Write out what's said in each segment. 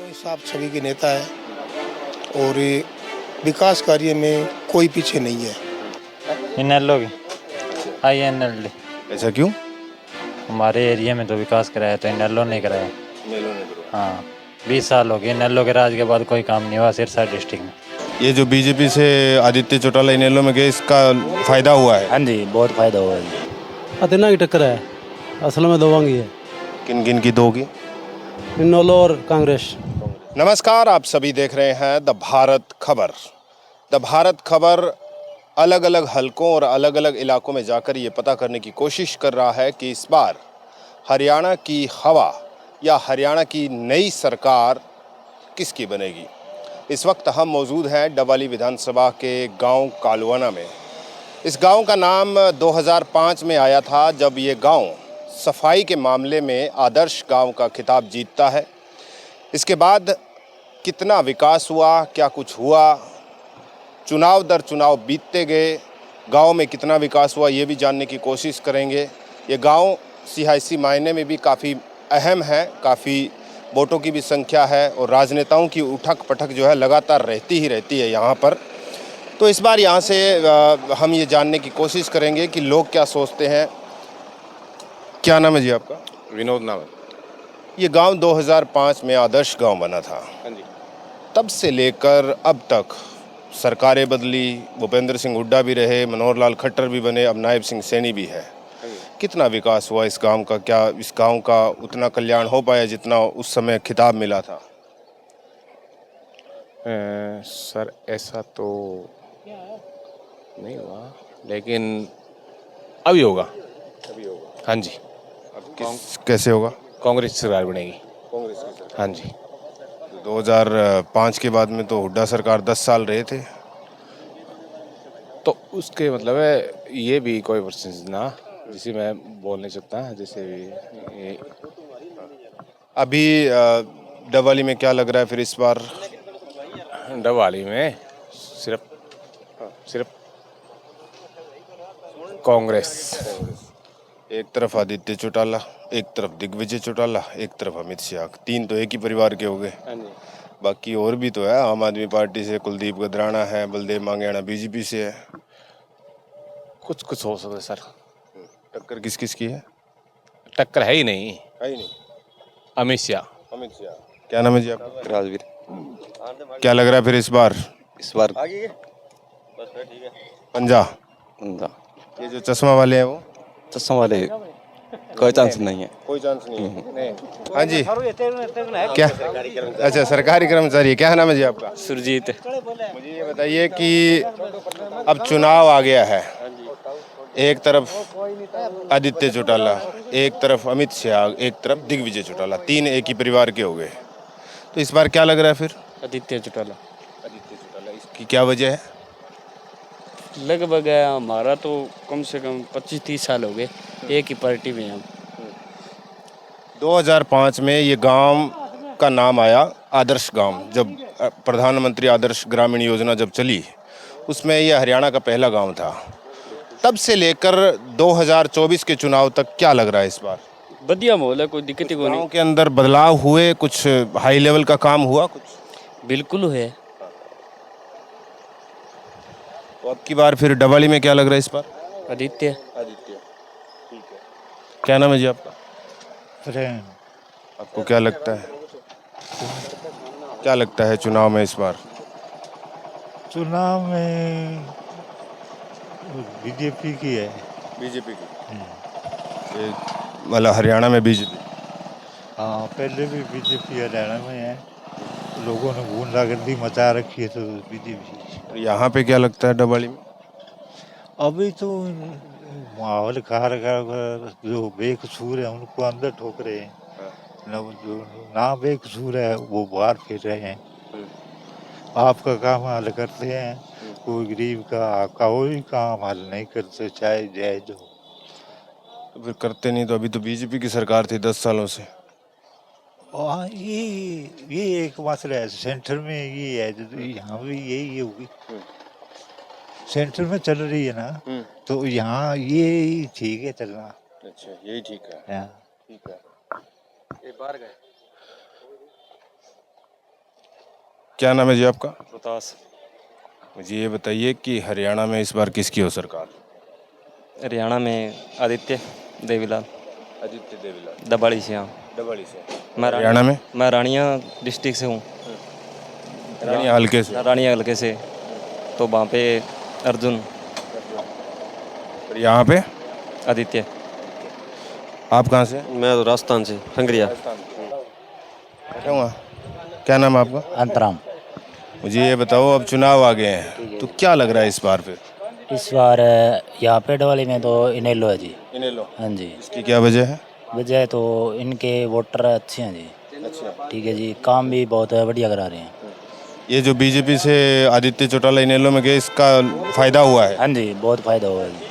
भाई साहब छवि के नेता है और ये विकास कार्य में कोई पीछे नहीं है। इनेलो की INLD। ऐसा क्यों? हमारे एरिया में तो विकास कराया तो इनेलो ने कराया। हाँ, 20 साल हो गए इनेलो के राज के बाद कोई काम नहीं हुआ सिरसा डिस्ट्रिक्ट में। ये जो बीजेपी से आदित्य चौटाला इनेलो में गए, इसका फायदा हुआ है? हाँ जी, बहुत फायदा हुआ है। अतना की टक्कर है, असल में दोवांगी है, किन किन की दोगी? इनेलो और कांग्रेस। नमस्कार, आप सभी देख रहे हैं द भारत खबर। द भारत खबर अलग अलग हलकों और अलग अलग इलाकों में जाकर ये पता करने की कोशिश कर रहा है कि इस बार हरियाणा की हवा या हरियाणा की नई सरकार किसकी बनेगी। इस वक्त हम मौजूद हैं डवाली विधानसभा के गांव कालुआना में। इस गांव का नाम 2005 में आया था, जब ये गांव सफाई के मामले में आदर्श गांव का खिताब जीतता है। इसके बाद कितना विकास हुआ, क्या कुछ हुआ, चुनाव दर चुनाव बीतते गए, गांव में कितना विकास हुआ, ये भी जानने की कोशिश करेंगे। ये गांव सियासी मायने में भी काफ़ी अहम है, काफ़ी वोटों की भी संख्या है और राजनेताओं की उठक पटक जो है लगातार रहती है यहाँ पर। तो इस बार यहाँ से हम ये जानने की कोशिश करेंगे कि लोग क्या सोचते हैं। क्या नाम है जी आपका? विनोद नाम है। ये गांव 2005 में आदर्श गांव बना था। तब से लेकर अब तक सरकारें बदली, भूपेंद्र सिंह हुड्डा भी रहे, मनोहर लाल खट्टर भी बने, अब नायब सिंह सैनी भी है। कितना विकास हुआ इस गांव का? क्या इस गांव का उतना कल्याण हो पाया जितना उस समय खिताब मिला था? सर ऐसा तो नहीं हुआ, लेकिन अभी होगा। हाँ जी। अब कैसे होगा? कांग्रेस की सरकार बनेगी। कांग्रेस की सरकार। हाँ जी। 2005 के बाद में तो हुड्डा सरकार 10 साल रहे थे। तो उसके मतलब है ये भी कोई परसेंट ना, जिसे मैं बोल नहीं सकता, जैसे भी अभी डवाली में क्या लग रहा है फिर इस बार? डवाली में सिर्फ कांग्रेस। एक तरफ आदित्य चौटाला, एक तरफ दिग्विजय चौटाला, एक तरफ अमित शाह। तीन तो एक ही परिवार के हो गए। बाकी और भी तो है, आम आदमी पार्टी से कुलदीप गदराना है, बलदेव मांगेड़ा बीजेपी से है। कुछ हो सकता है सर। टक्कर किस किस की है? टक्कर है ही नहीं। अमित शाह। क्या नाम है जी आपका? राजवीर। क्या लग रहा है फिर इस बार? पंजा। ये जो चश्मा वाले हैं वो? चश्मा वाले कोई चांस नहीं है। कोई चांस नहीं है। हाँ जी, क्या? अच्छा, सरकारी कर्मचारी है। क्या नाम है जी आपका? सुरजीत। मुझे ये बताइए कि अब चुनाव आ गया है, एक तरफ आदित्य चौटाला, एक तरफ अमित शाह, एक तरफ दिग्विजय चौटाला, तीन एक ही परिवार के हो गए। तो इस बार क्या लग रहा है फिर? आदित्य चौटाला। इसकी क्या वजह है? लगभग है हमारा तो कम से कम 25-30 साल हो गए एक ही पार्टी में हम। 2005 में ये गांव का नाम आया आदर्श गांव। जब प्रधानमंत्री आदर्श ग्रामीण योजना जब चली, उसमें ये हरियाणा का पहला गांव था। तब से लेकर 2024 के चुनाव तक क्या लग रहा है इस बार? बढ़िया माहौल है, कोई दिक्कत ही कोई गांव नहीं। के अंदर बदलाव हुए, कुछ हाई लेवल का काम हुआ कुछ? बिल्कुल है। तो अब की बार फिर डवाली में क्या लग रहा है इस बार? आदित्य। ठीक है। क्या नाम है जी आपका? प्रेम। आपको क्या लगता है, क्या लगता है चुनाव में इस बार? चुनाव में बीजेपी की है। बीजेपी की? मतलब हरियाणा में बीजेपी? हाँ, पहले भी बीजेपी हरियाणा में है। लोगों ने गुंडागर्दी मचा रखी है तो बीजेपी। यहाँ पे क्या लगता है डवाली में? अभी तो माहौल खा रखा, जो बेकसूर है उनको अंदर ठोक रहे हैं, जो ना बेकसूर है वो बाहर फिर रहे हैं। आपका काम हल करते हैं, कोई गरीब का कोई काम हल नहीं करते, चाहे जय जो। तो फिर करते नहीं तो अभी तो बीजेपी की सरकार थी 10 सालों से। हाँ, ये एक मसला है सेंटर में, ये है जो यहाँ भी यही होगी। सेंटर में चल रही है ना, तो यहाँ ये ठीक है चलना। अच्छा, यही ठीक है। हाँ। ठीक है। ये बाहर गए। क्या नाम है जी आपका? रोहतास। मुझे ये बताइए कि हरियाणा में इस बार किसकी हो सरकार? हरियाणा में आदित्य देवीलाल आदित्य देवीलाल दबाड़ी से। हाँ, डबड़ी से। मैं हरियाणा में मैं रानिया डिस्ट्रिक्ट से हूँ, रानिया हल्के से। रानिया हल्के से। तो वहाँ पे अर्जुन, और यहाँ पे आदित्य। आप कहाँ से? मैं तो राजस्थान से, संग्रिया। बैठा हुआ। क्या नाम है आपका? अंतराम। मुझे ये बताओ, अब चुनाव आ गए हैं तो क्या लग रहा है इस बार फिर? इस बार यहाँ पेड़ वाले में तो इनेलो है जी। इनेलो। हाँ जी। इसकी क्या वजह है? वजह तो इनके वोटर अच्छे हैं जी। अच्छा। ठीक है जी, काम भी बहुत बढ़िया करा रहे हैं। ये जो बीजेपी से आदित्य चौटाला इनेलो में गए, इसका फायदा हुआ है? हाँ जी, बहुत फायदा हुआ है जी।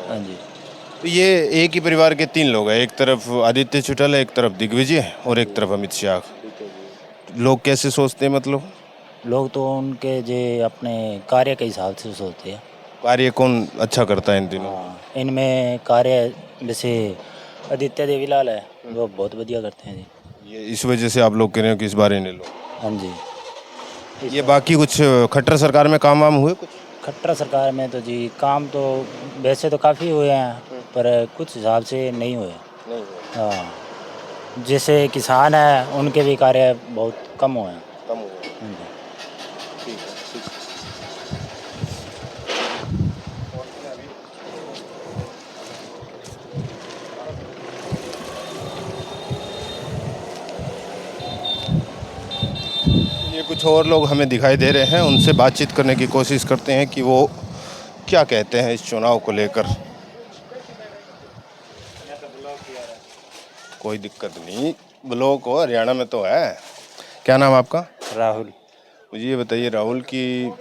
हाँ जी। तो ये एक ही परिवार के 3 लोग हैं, एक तरफ आदित्य चौटाला, एक तरफ दिग्विजय और एक तरफ अमित शाह। लोग कैसे सोचते हैं मतलब? लोग तो उनके जे अपने कार्य के हिसाब से सोचते हैं। कार्य कौन अच्छा करता है इन दिनों? हाँ, इनमें कार्य जैसे आदित्य देवीलाल है, वो बहुत बढ़िया करते हैं जी। ये इस वजह से आप लोग कह रहे हो कि इस बार इनेलो। हाँ जी। ये बाकी कुछ खट्टर सरकार में काम वाम हुए कुछ? खट्टर सरकार में तो जी काम तो वैसे तो काफ़ी हुए हैं, पर कुछ हिसाब से नहीं हुए। नहीं। हाँ, जैसे किसान हैं उनके भी कार्य बहुत कम हुए हैं। कम हुए। हाँ जी। ये कुछ और लोग हमें दिखाई दे रहे हैं, उनसे बातचीत करने की कोशिश करते हैं कि वो क्या कहते हैं इस चुनाव को लेकर। कोई दिक्कत नहीं, ब्लॉक हो हरियाणा में तो है। क्या नाम आपका? राहुल। मुझे ये बताइए राहुल, कि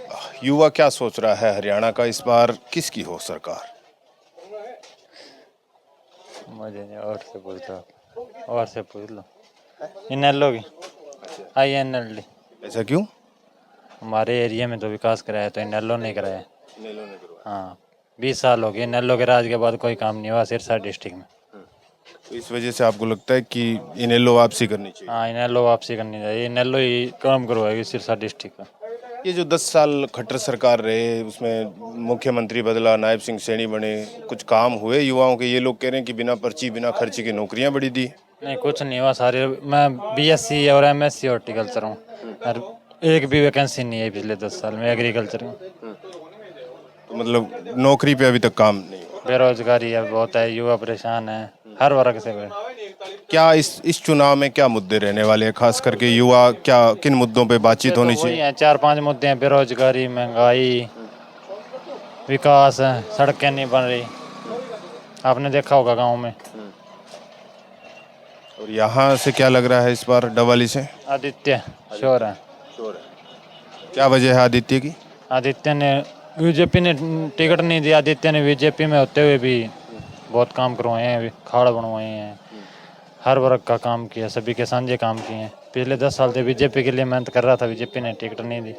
युवा क्या सोच रहा है हरियाणा का इस बार किसकी हो सरकार? मुझे नहीं, और से पूछो, और से पूछ लो। इनेलो की, INLD। ऐसा क्यों? हमारे एरिया में तो विकास कराया, तो इनेलो नहीं कराया। हाँ, 20 साल हो गए इनेलो के राज के बाद कोई काम नहीं हुआ सिरसा डिस्ट्रिक्ट में। तो इस वजह से आपको लगता है कि इनेलो वापसी करनी चाहिए? हाँ, इनेलो वापसी करनी चाहिए, इनेलो ही काम करवाएगी सिरसा डिस्ट्रिक्ट का। ये जो 10 साल खट्टर सरकार रहे, उसमें मुख्यमंत्री बदला, नायब सिंह सैनी बने, कुछ काम हुए युवाओं के? ये लोग कह रहे हैं कि बिना पर्ची बिना खर्चे की नौकरियां बड़ी दी। नहीं, कुछ नहीं हुआ सारे। मैं BSc और MSc हॉर्टिकल्चर हूँ, और एक भी वैकेंसी नहीं है पिछले 10 साल में एग्रीकल्चर में। तो मतलब नौकरी पे अभी तक काम नहीं हुआ। बेरोजगारी है बहुत है, युवा परेशान है हर वर्ग से। क्या इस चुनाव में क्या मुद्दे रहने वाले हैं, खास करके युवा, क्या किन मुद्दों पे बातचीत होनी चाहिए? 4-5 मुद्दे हैं, बेरोजगारी, महंगाई, विकास, सड़कें नहीं बन रही, आपने देखा होगा गांव में। और यहाँ से क्या लग रहा है इस बार डवाली से? आदित्य श्योर है। क्या वजह है आदित्य की? आदित्य ने, बीजेपी ने टिकट नहीं दिया, आदित्य ने बीजेपी में होते हुए भी बहुत काम करवाए हैं, खाड़ बनवाए हैं, हर वर्ग का काम किया, सभी के साझे काम किए हैं। पिछले 10 साल से बीजेपी के लिए मेहनत कर रहा था, बीजेपी ने टिकट नहीं दी।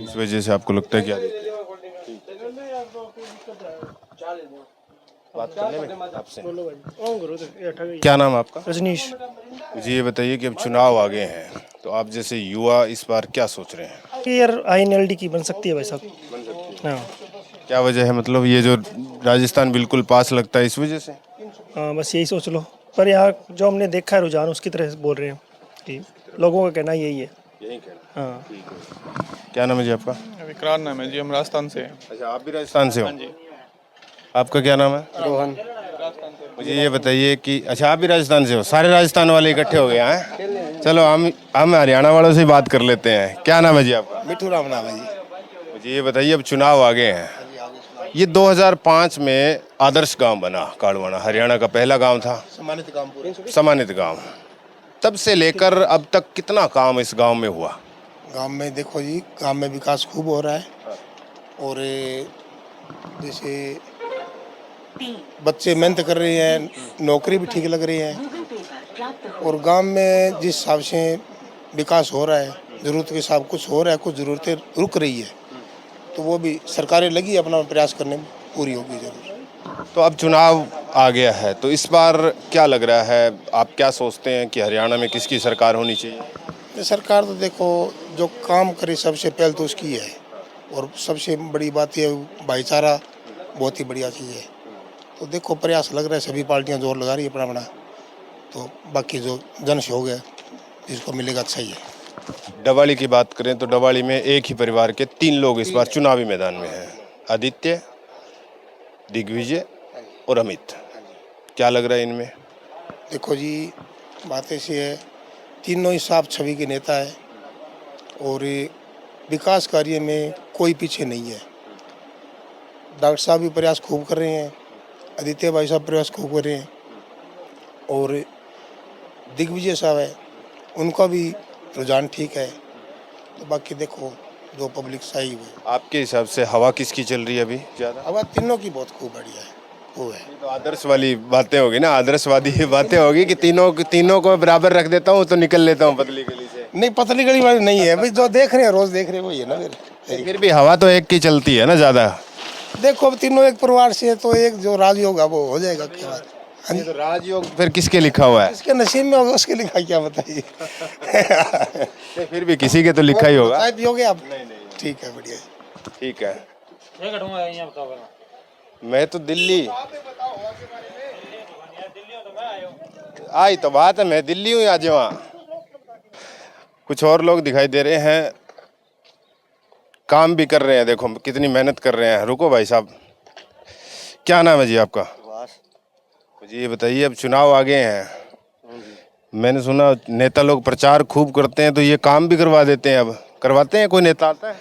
इस वजह से आपको लगता है कि आदित्य? बात करने में आपसे। क्या नाम है आपका? रजनीश। मुझे ये बताइए कि अब चुनाव आ गए हैं, तो आप जैसे युवा इस बार क्या सोच रहे हैं? कि यार INLD की बन सकती है भाई साहब। हाँ। क्या वजह है, मतलब ये जो राजस्थान बिल्कुल पास लगता है इस वजह से? हाँ, बस यही सोच लो। पर यहाँ जो हमने देखा है रुझान, उसकी तरह से बोल रहे हैं कि लोगों का कहना यही है। यही कहना। हाँ। क्या नाम है जी आपका? विक्रांत नाम है जी, हम राजस्थान से हैं। अच्छा, आप भी राजस्थान से हो? हाँ जी। आपका क्या नाम है? रोहन। मुझे ये बताइए कि अच्छा, आप भी राजस्थान से हो? सारे राजस्थान वाले इकट्ठे हो गए हैं। चलो हम हरियाणा वालों से बात कर लेते हैं। क्या नाम है जी आपका? मिठू राम नाम है जी। मुझे ये बताइए, अब चुनाव आ गए हैं, ये 2005 में आदर्श गांव बना काड़वाना, हरियाणा का पहला गांव था, सम्मानित काम पूरे। सम्मानित गांव। तब से लेकर अब तक कितना काम इस गांव में हुआ? गांव में देखो जी, गांव में विकास खूब हो रहा है। और जैसे बच्चे मेहनत कर रहे हैं, नौकरी भी ठीक लग रही है, और गांव में जिस हिसाब से विकास हो रहा है, ज़रूरत के हिसाब कुछ हो रहा है, कुछ ज़रूरतें रुक रही है, तो वो भी सरकारें लगी अपना प्रयास करने में, पूरी होगी जरूर। तो अब चुनाव आ गया है, तो इस बार क्या लग रहा है, आप क्या सोचते हैं कि हरियाणा में किसकी सरकार होनी चाहिए? ये सरकार तो देखो जो काम करे सबसे पहले तो उसकी है, और सबसे बड़ी बात ये भाईचारा बहुत ही बढ़िया चीज़ है। तो देखो प्रयास लग रहा है, सभी पार्टियां जोर लगा रही है अपना अपना, तो बाकी जो जन सहयोग है जिसको मिलेगा अच्छा ही है। डवाली की बात करें तो डवाली में एक ही परिवार के 3 लोग इस बार चुनावी मैदान में हैं, आदित्य, दिग्विजय और अमित। क्या लग रहा है इनमें? देखो जी बात ऐसी है, तीनों ही साफ छवि के नेता है और विकास कार्य में कोई पीछे नहीं है। डॉक्टर साहब भी प्रयास खूब कर रहे हैं, आदित्य भाई साहब प्रयास खूब कर रहे हैं, और दिग्विजय साहब है उनका भी रुझान ठीक है। तो बाकी देखो जो पब्लिक सही हुई। आपके हिसाब से हवा किसकी चल रही है अभी ज़्यादा? हवा तीनों की बहुत खूब बढ़िया है, वो है। तो आदर्श वाली बातें होगी ना, आदर्शवादी बातें होगी कि तीनों को बराबर रख देता हूँ तो निकल लेता हूँ पतली गली से। नहीं, पतली गली वाली नहीं है भाई, जो देख रहे हैं रोज देख रहे हैं वही है ना फिर भी हवा तो एक की चलती है ना ज़्यादा। देखो अब तीनों एक परिवार से है, तो एक जो राजयोग होगा वो हो जाएगा। क्या बात? हाँ जी, तो राजयोग फिर किसके लिखा हुआ है? इसके नसीब में होगा उसके लिखा, क्या बताइए। फिर भी किसी के तो लिखा ही होगा। चाय पियोगे आप? ठीक है, बढ़िया। ठीक है। मैं तो दिल्ली आई तो बात है, मैं दिल्ली हूँ आज। वहाँ कुछ और लोग दिखाई दे रहे हैं, काम भी कर रहे हैं, देखो कितनी मेहनत कर रहे हैं। रुको भाई साहब, क्या नाम है जी आपका? मुझे ये बताइए, अब चुनाव आ गए हैं, मैंने सुना नेता लोग प्रचार खूब करते हैं, तो ये काम भी करवा देते हैं। अब करवाते हैं? कोई नेता आता है?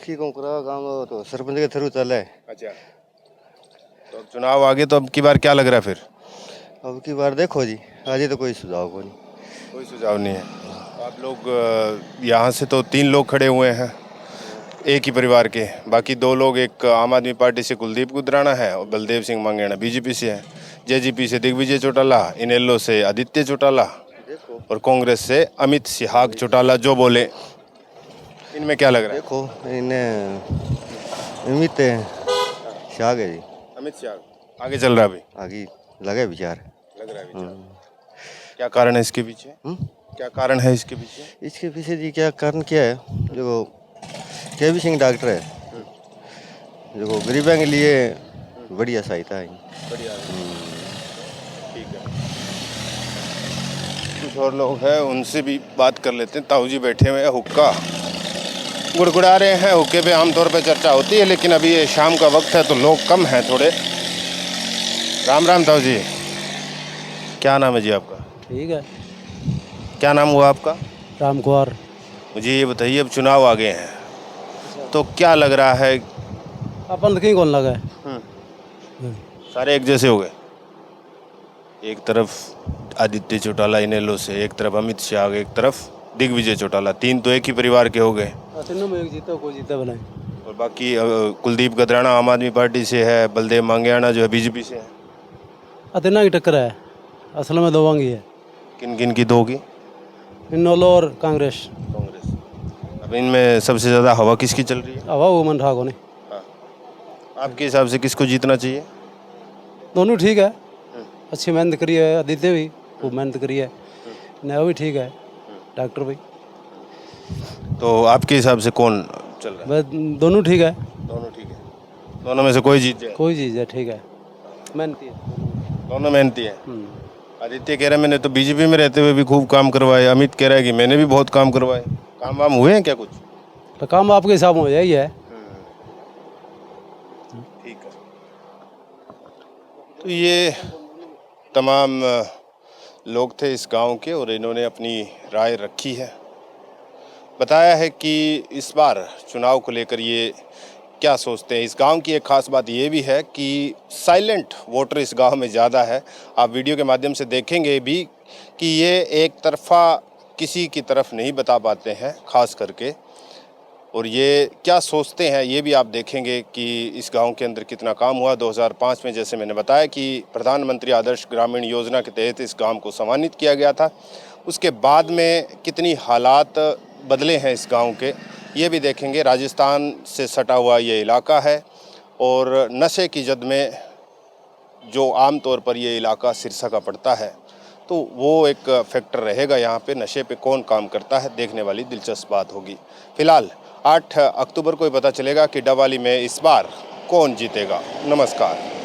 काम तो सरपंच के थ्रू चल है। अच्छा, तो अब चुनाव आ गए, तो अब की बार क्या लग रहा है फिर? अब की बार देखो जी, आज तो कोई सुझाव को नहीं। कोई सुझाव नहीं है। तो आप लोग यहाँ से तो 3 लोग खड़े हुए हैं एक ही परिवार के, बाकी 2 लोग, एक आम आदमी पार्टी से कुलदीप गुजराना है और बलदेव सिंह मांगेड़ा बीजेपी से है, जेजेपी से दिग्विजय चौटाला, इनेलो से आदित्य चौटाला और कांग्रेस से अमित सिहाग चौटाला। जो बोले, इनमें क्या लग रहा है? देखो इन्हें अमित शाग है जी, अमित सिहाग आगे चल रहा है अभी, आगे लगे विचार। लग रहा है विचार। क्या कारण है इसके पीछे? क्या कारण है इसके पीछे? इसके पीछे जी क्या कारण क्या है, जो केवी सिंह डॉक्टर है, जो गरीबों के लिए बढ़िया सहायता है। बढ़िया, ठीक है। कुछ और लोग हैं, उनसे भी बात कर लेते हैं। ताऊ जी बैठे हुए हैं, हुक्का गुड़गुड़ा रहे हैं। हुक्के पे आमतौर पे चर्चा होती है, लेकिन अभी ये शाम का वक्त है तो लोग कम हैं थोड़े। राम राम ताऊ जी, क्या नाम है जी आपका? ठीक है। क्या नाम हुआ आपका? राम कुमार। मुझे ये बताइए, अब चुनाव आ गए हैं तो क्या लग रहा है? अपन तो कहीं कौन लगा है? सारे एक जैसे हो गए, एक तरफ आदित्य चौटाला इनेलो से, एक तरफ अमित शाह, एक तरफ दिग्विजय चौटाला, 3 तो एक ही परिवार के हो गए, तीनों में एक जीता कोई जीता बनाए। और बाकी कुलदीप गदराना आम आदमी पार्टी से है, बलदेव मांगेड़ा जो है बीजेपी से है। अतना की टक्कर है, असल में दबंगी है। किन किन की 2 की? इनेलो और कांग्रेस। कांग्रेस। अब इनमें सबसे ज़्यादा हवा किसकी चल रही है? हवा वो मन ठाको नहीं। आपके हिसाब से किसको जीतना चाहिए? दोनों ठीक है, अच्छी मेहनत करी है। आदित्य भी खूब मेहनत करी है, नया भी ठीक है, डॉक्टर भी। तो आपके हिसाब से कौन चल रहा है? बस दोनों ठीक है। दोनों ठीक है, दोनों में से कोई जीत जाए? कोई चीज़ है, ठीक है, मेहनती है। दोनों मेहनती है। आदित्य कह रहा है मैंने तो बीजेपी में रहते हुए भी खूब काम करवाए, अमित कह रहा है कि मैंने भी बहुत काम करवाए। काम वाम हुए हैं क्या कुछ? तो काम आपके हिसाब में हो जाए ही है। ठीक है। तो ये तमाम लोग थे इस गांव के, और इन्होंने अपनी राय रखी है। बताया है कि इस बार चुनाव को लेकर ये क्या सोचते हैं। इस गांव की एक खास बात ये भी है कि साइलेंट वोटर इस गांव में ज़्यादा है। आप वीडियो के माध्यम से देखेंगे भी कि ये एक तरफा किसी की तरफ नहीं बता पाते हैं खास करके, और ये क्या सोचते हैं ये भी आप देखेंगे कि इस गांव के अंदर कितना काम हुआ। 2005 में जैसे मैंने बताया कि प्रधानमंत्री आदर्श ग्रामीण योजना के तहत इस गांव को सम्मानित किया गया था, उसके बाद में कितनी हालात बदले हैं इस गांव के, ये भी देखेंगे। राजस्थान से सटा हुआ ये इलाका है, और नशे की जद में जो आम तौर पर ये इलाका सिरसा का पड़ता है, तो वो एक फैक्टर रहेगा यहाँ पे। नशे पे कौन काम करता है, देखने वाली दिलचस्प बात होगी। फिलहाल 8 अक्टूबर को ही पता चलेगा कि डबवाली में इस बार कौन जीतेगा। नमस्कार।